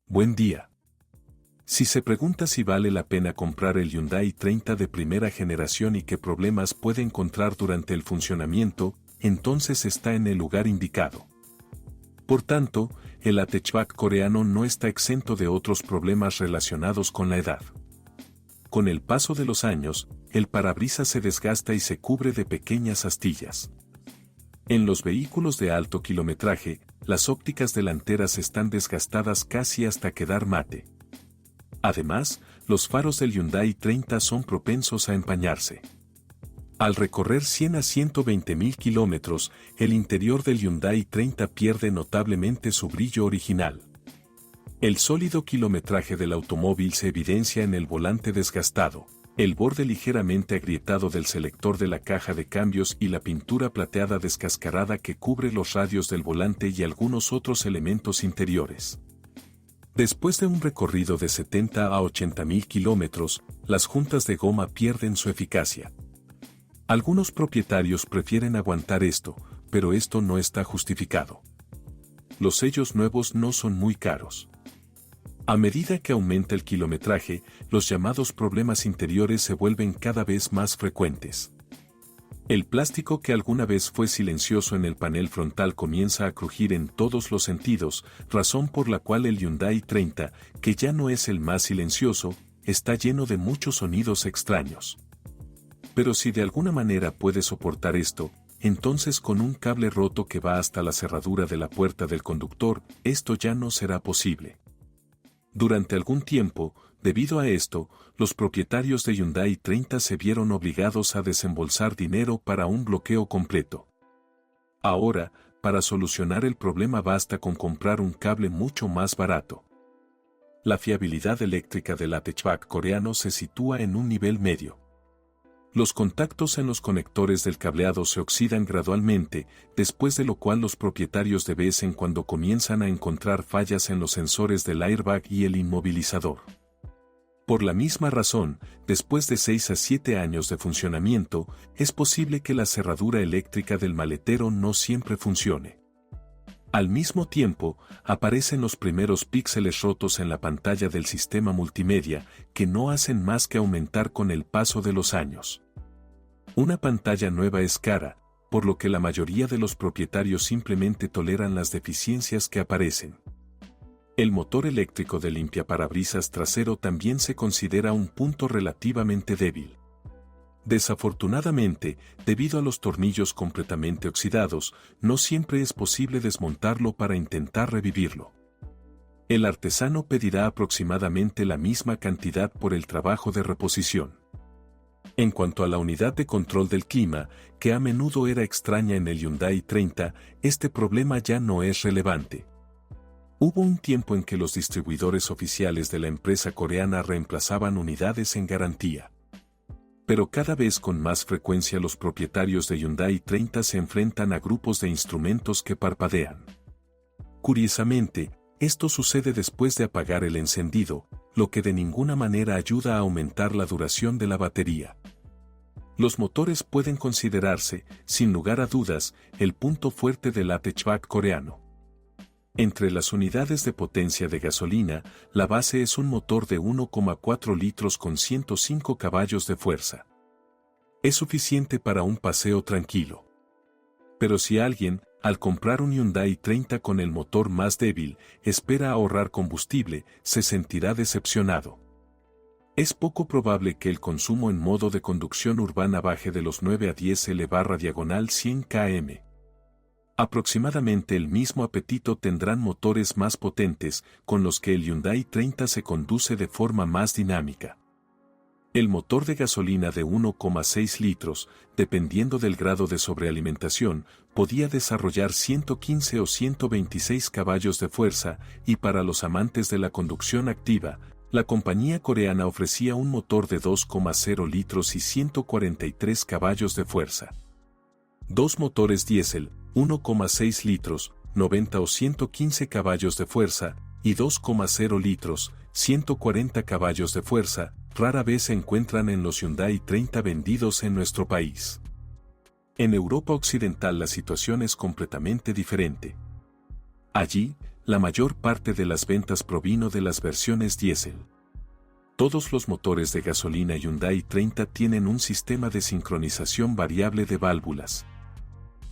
Buen día. Si se pregunta si vale la pena comprar el Hyundai 30 de primera generación y qué problemas puede encontrar durante el funcionamiento, entonces está en el lugar indicado. Por tanto, el hatchback coreano no está exento de otros problemas relacionados con la edad. Con el paso de los años, el parabrisas se desgasta y se cubre de pequeñas astillas. En los vehículos de alto kilometraje, las ópticas delanteras están desgastadas casi hasta quedar mate. Además, los faros del Hyundai 30 son propensos a empañarse. Al recorrer 100 a 120.000 kilómetros, el interior del Hyundai 30 pierde notablemente su brillo original. El sólido kilometraje del automóvil se evidencia en el volante desgastado, el borde ligeramente agrietado del selector de la caja de cambios y la pintura plateada descascarada que cubre los radios del volante y algunos otros elementos interiores. Después de un recorrido de 70 a 80.000 kilómetros, las juntas de goma pierden su eficacia. Algunos propietarios prefieren aguantar esto, pero esto no está justificado. Los sellos nuevos no son muy caros. A medida que aumenta el kilometraje, los llamados problemas interiores se vuelven cada vez más frecuentes. El plástico que alguna vez fue silencioso en el panel frontal comienza a crujir en todos los sentidos, razón por la cual el Hyundai 30, que ya no es el más silencioso, está lleno de muchos sonidos extraños. Pero si de alguna manera puede soportar esto, entonces con un cable roto que va hasta la cerradura de la puerta del conductor, esto ya no será posible. Durante algún tiempo, debido a esto, los propietarios de Hyundai 30 se vieron obligados a desembolsar dinero para un bloqueo completo. Ahora, para solucionar el problema basta con comprar un cable mucho más barato. La fiabilidad eléctrica del hatchback coreano se sitúa en un nivel medio. Los contactos en los conectores del cableado se oxidan gradualmente, después de lo cual los propietarios de vez en cuando comienzan a encontrar fallas en los sensores del airbag y el inmovilizador. Por la misma razón, después de 6 a 7 años de funcionamiento, es posible que la cerradura eléctrica del maletero no siempre funcione. Al mismo tiempo, aparecen los primeros píxeles rotos en la pantalla del sistema multimedia, que no hacen más que aumentar con el paso de los años. Una pantalla nueva es cara, por lo que la mayoría de los propietarios simplemente toleran las deficiencias que aparecen. El motor eléctrico de limpiaparabrisas trasero también se considera un punto relativamente débil. Desafortunadamente, debido a los tornillos completamente oxidados, no siempre es posible desmontarlo para intentar revivirlo. El artesano pedirá aproximadamente la misma cantidad por el trabajo de reposición. En cuanto a la unidad de control del clima, que a menudo era extraña en el Hyundai 30, este problema ya no es relevante. Hubo un tiempo en que los distribuidores oficiales de la empresa coreana reemplazaban unidades en garantía. Pero cada vez con más frecuencia los propietarios de Hyundai 30 se enfrentan a grupos de instrumentos que parpadean. Curiosamente, esto sucede después de apagar el encendido, lo que de ninguna manera ayuda a aumentar la duración de la batería. Los motores pueden considerarse, sin lugar a dudas, el punto fuerte del hatchback coreano. Entre las unidades de potencia de gasolina, la base es un motor de 1,4 litros con 105 caballos de fuerza. Es suficiente para un paseo tranquilo. Pero si alguien, al comprar un Hyundai 30 con el motor más débil, espera ahorrar combustible, se sentirá decepcionado. Es poco probable que el consumo en modo de conducción urbana baje de los 9 a 10 L/100 km. Aproximadamente el mismo apetito tendrán motores más potentes, con los que el Hyundai 30 se conduce de forma más dinámica. El motor de gasolina de 1,6 litros, dependiendo del grado de sobrealimentación, podía desarrollar 115 o 126 caballos de fuerza, y para los amantes de la conducción activa, la compañía coreana ofrecía un motor de 2,0 litros y 143 caballos de fuerza. Dos motores diésel, 1,6 litros, 90 o 115 caballos de fuerza, y 2,0 litros, 140 caballos de fuerza, rara vez se encuentran en los Hyundai 30 vendidos en nuestro país. En Europa Occidental la situación es completamente diferente. Allí, la mayor parte de las ventas provino de las versiones diésel. Todos los motores de gasolina Hyundai 30 tienen un sistema de sincronización variable de válvulas.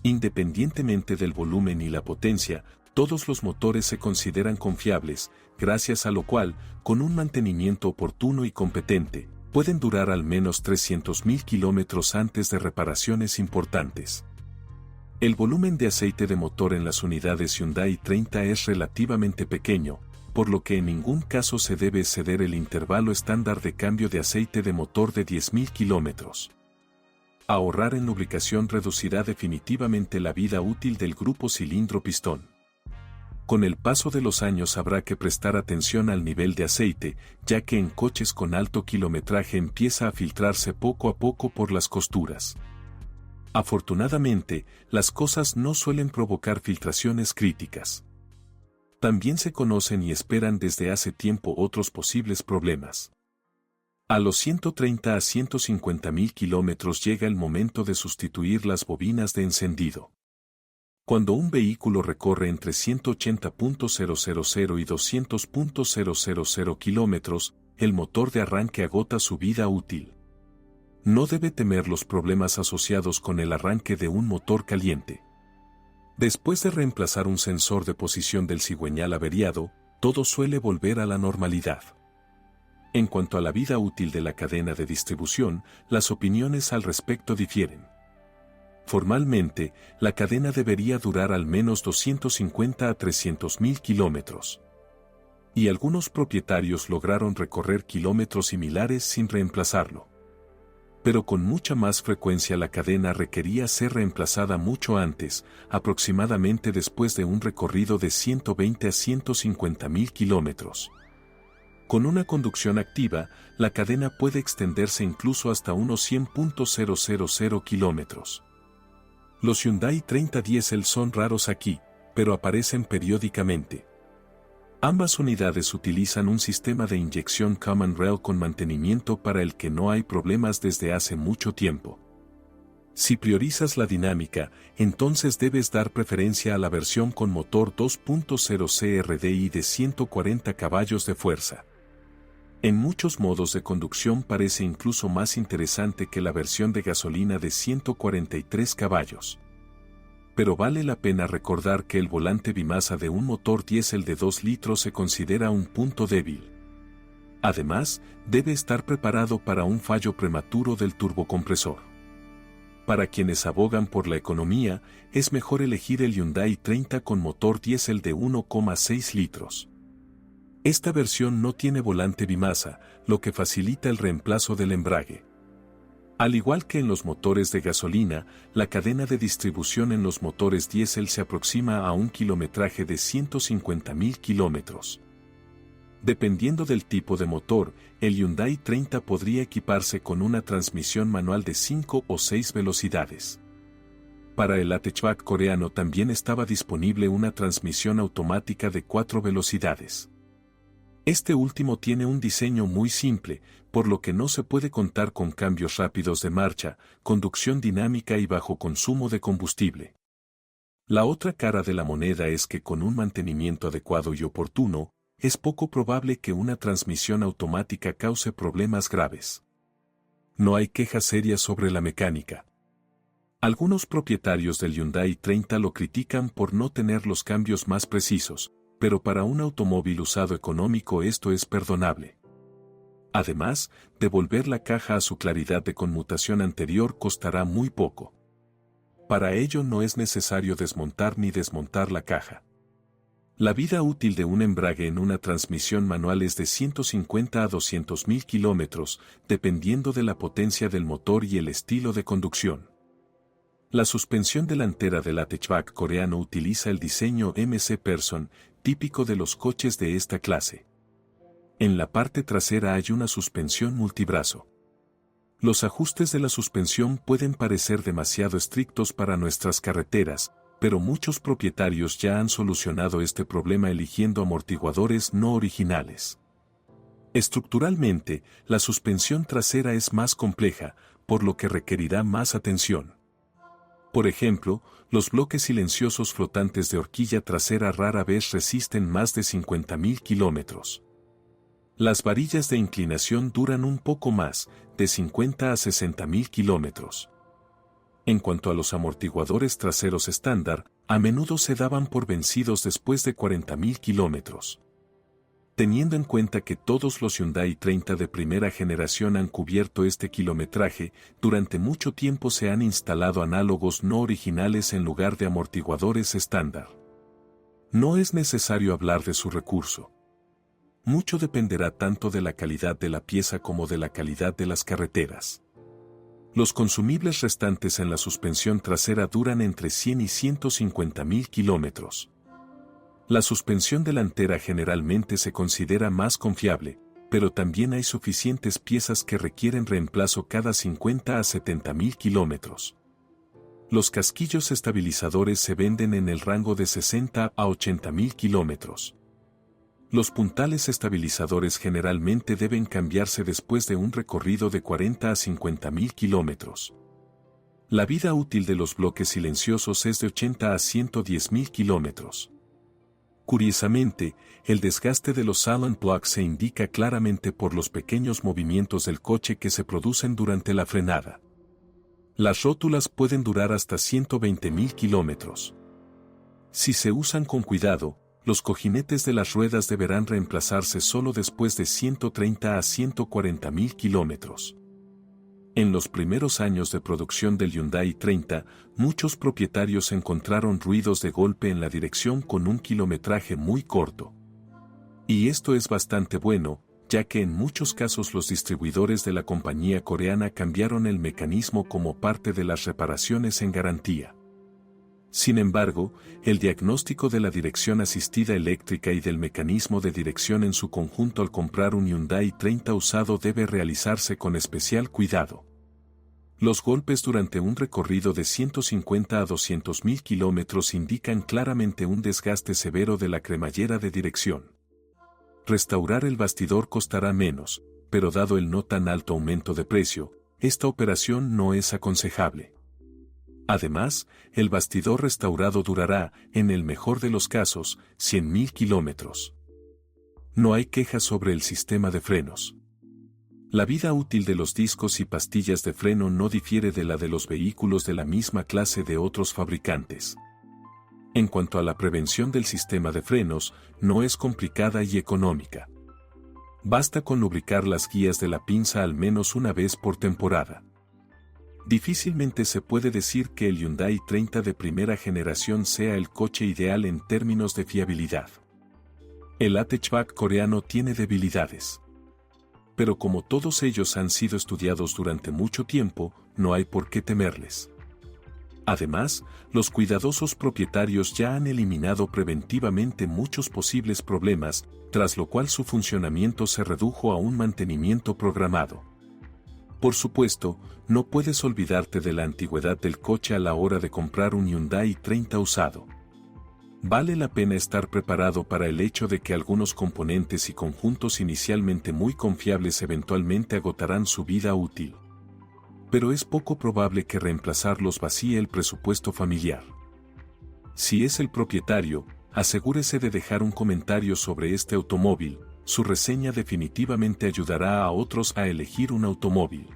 Independientemente del volumen y la potencia, todos los motores se consideran confiables, gracias a lo cual, con un mantenimiento oportuno y competente, pueden durar al menos 300.000 kilómetros antes de reparaciones importantes. El volumen de aceite de motor en las unidades Hyundai 30 es relativamente pequeño, por lo que en ningún caso se debe exceder el intervalo estándar de cambio de aceite de motor de 10.000 kilómetros. Ahorrar en lubricación reducirá definitivamente la vida útil del grupo cilindro-pistón. Con el paso de los años habrá que prestar atención al nivel de aceite, ya que en coches con alto kilometraje empieza a filtrarse poco a poco por las costuras. Afortunadamente, las cosas no suelen provocar filtraciones críticas. También se conocen y esperan desde hace tiempo otros posibles problemas. A los 130 a 150.000 kilómetros llega el momento de sustituir las bobinas de encendido. Cuando un vehículo recorre entre 180.000 y 200.000 kilómetros, el motor de arranque agota su vida útil. No debe temer los problemas asociados con el arranque de un motor caliente. Después de reemplazar un sensor de posición del cigüeñal averiado, todo suele volver a la normalidad. En cuanto a la vida útil de la cadena de distribución, las opiniones al respecto difieren. Formalmente, la cadena debería durar al menos 250 a 300.000 kilómetros. Y algunos propietarios lograron recorrer kilómetros similares sin reemplazarlo. Pero con mucha más frecuencia la cadena requería ser reemplazada mucho antes, aproximadamente después de un recorrido de 120 a 150.000 kilómetros. Con una conducción activa, la cadena puede extenderse incluso hasta unos 100.000 kilómetros. Los Hyundai 30 Diesel son raros aquí, pero aparecen periódicamente. Ambas unidades utilizan un sistema de inyección Common Rail con mantenimiento para el que no hay problemas desde hace mucho tiempo. Si priorizas la dinámica, entonces debes dar preferencia a la versión con motor 2.0 CRDI de 140 caballos de fuerza. En muchos modos de conducción parece incluso más interesante que la versión de gasolina de 143 caballos. Pero vale la pena recordar que el volante bimasa de un motor diésel de 2 litros se considera un punto débil. Además, debe estar preparado para un fallo prematuro del turbocompresor. Para quienes abogan por la economía, es mejor elegir el Hyundai 30 con motor diésel de 1,6 litros. Esta versión no tiene volante bimasa, lo que facilita el reemplazo del embrague. Al igual que en los motores de gasolina, la cadena de distribución en los motores diésel se aproxima a un kilometraje de 150.000 kilómetros. Dependiendo del tipo de motor, el Hyundai 30 podría equiparse con una transmisión manual de 5 o 6 velocidades. Para el hatchback coreano también estaba disponible una transmisión automática de 4 velocidades. Este último tiene un diseño muy simple, por lo que no se puede contar con cambios rápidos de marcha, conducción dinámica y bajo consumo de combustible. La otra cara de la moneda es que con un mantenimiento adecuado y oportuno, es poco probable que una transmisión automática cause problemas graves. No hay quejas serias sobre la mecánica. Algunos propietarios del Hyundai 30 lo critican por no tener los cambios más precisos, pero para un automóvil usado económico esto es perdonable. Además, devolver la caja a su claridad de conmutación anterior costará muy poco. Para ello no es necesario desmontar ni desmontar la caja. La vida útil de un embrague en una transmisión manual es de 150 a 200.000 kilómetros, dependiendo de la potencia del motor y el estilo de conducción. La suspensión delantera del hatchback coreano utiliza el diseño MC Person, típico de los coches de esta clase. En la parte trasera hay una suspensión multibrazo. Los ajustes de la suspensión pueden parecer demasiado estrictos para nuestras carreteras, pero muchos propietarios ya han solucionado este problema eligiendo amortiguadores no originales. Estructuralmente, la suspensión trasera es más compleja, por lo que requerirá más atención. Por ejemplo, los bloques silenciosos flotantes de horquilla trasera rara vez resisten más de 50.000 kilómetros. Las varillas de inclinación duran un poco más, de 50 a 60.000 kilómetros. En cuanto a los amortiguadores traseros estándar, a menudo se daban por vencidos después de 40.000 kilómetros. Teniendo en cuenta que todos los Hyundai 30 de primera generación han cubierto este kilometraje, durante mucho tiempo se han instalado análogos no originales en lugar de amortiguadores estándar. No es necesario hablar de su recurso. Mucho dependerá tanto de la calidad de la pieza como de la calidad de las carreteras. Los consumibles restantes en la suspensión trasera duran entre 100 y 150.000 kilómetros. La suspensión delantera generalmente se considera más confiable, pero también hay suficientes piezas que requieren reemplazo cada 50 a 70.000 kilómetros. Los casquillos estabilizadores se venden en el rango de 60 a 80.000 kilómetros. Los puntales estabilizadores generalmente deben cambiarse después de un recorrido de 40 a 50.000 kilómetros. La vida útil de los bloques silenciosos es de 80 a 110.000 kilómetros. Curiosamente, el desgaste de los silent blocks se indica claramente por los pequeños movimientos del coche que se producen durante la frenada. Las rótulas pueden durar hasta 120.000 kilómetros. Si se usan con cuidado, los cojinetes de las ruedas deberán reemplazarse solo después de 130 a 140.000 kilómetros. En los primeros años de producción del Hyundai 30, muchos propietarios encontraron ruidos de golpe en la dirección con un kilometraje muy corto. Y esto es bastante bueno, ya que en muchos casos los distribuidores de la compañía coreana cambiaron el mecanismo como parte de las reparaciones en garantía. Sin embargo, el diagnóstico de la dirección asistida eléctrica y del mecanismo de dirección en su conjunto al comprar un Hyundai 30 usado debe realizarse con especial cuidado. Los golpes durante un recorrido de 150 a 200.000 kilómetros indican claramente un desgaste severo de la cremallera de dirección. Restaurar el bastidor costará menos, pero dado el no tan alto aumento de precio, esta operación no es aconsejable. Además, el bastidor restaurado durará, en el mejor de los casos, 100.000 kilómetros. No hay quejas sobre el sistema de frenos. La vida útil de los discos y pastillas de freno no difiere de la de los vehículos de la misma clase de otros fabricantes. En cuanto a la prevención del sistema de frenos, no es complicada y económica. Basta con lubricar las guías de la pinza al menos una vez por temporada. Difícilmente se puede decir que el Hyundai 30 de primera generación sea el coche ideal en términos de fiabilidad. El hatchback coreano tiene debilidades. Pero como todos ellos han sido estudiados durante mucho tiempo, no hay por qué temerles. Además, los cuidadosos propietarios ya han eliminado preventivamente muchos posibles problemas, tras lo cual su funcionamiento se redujo a un mantenimiento programado. Por supuesto, no puedes olvidarte de la antigüedad del coche a la hora de comprar un Hyundai 30 usado. Vale la pena estar preparado para el hecho de que algunos componentes y conjuntos inicialmente muy confiables eventualmente agotarán su vida útil. Pero es poco probable que reemplazarlos vacíe el presupuesto familiar. Si es el propietario, asegúrese de dejar un comentario sobre este automóvil. Su reseña definitivamente ayudará a otros a elegir un automóvil.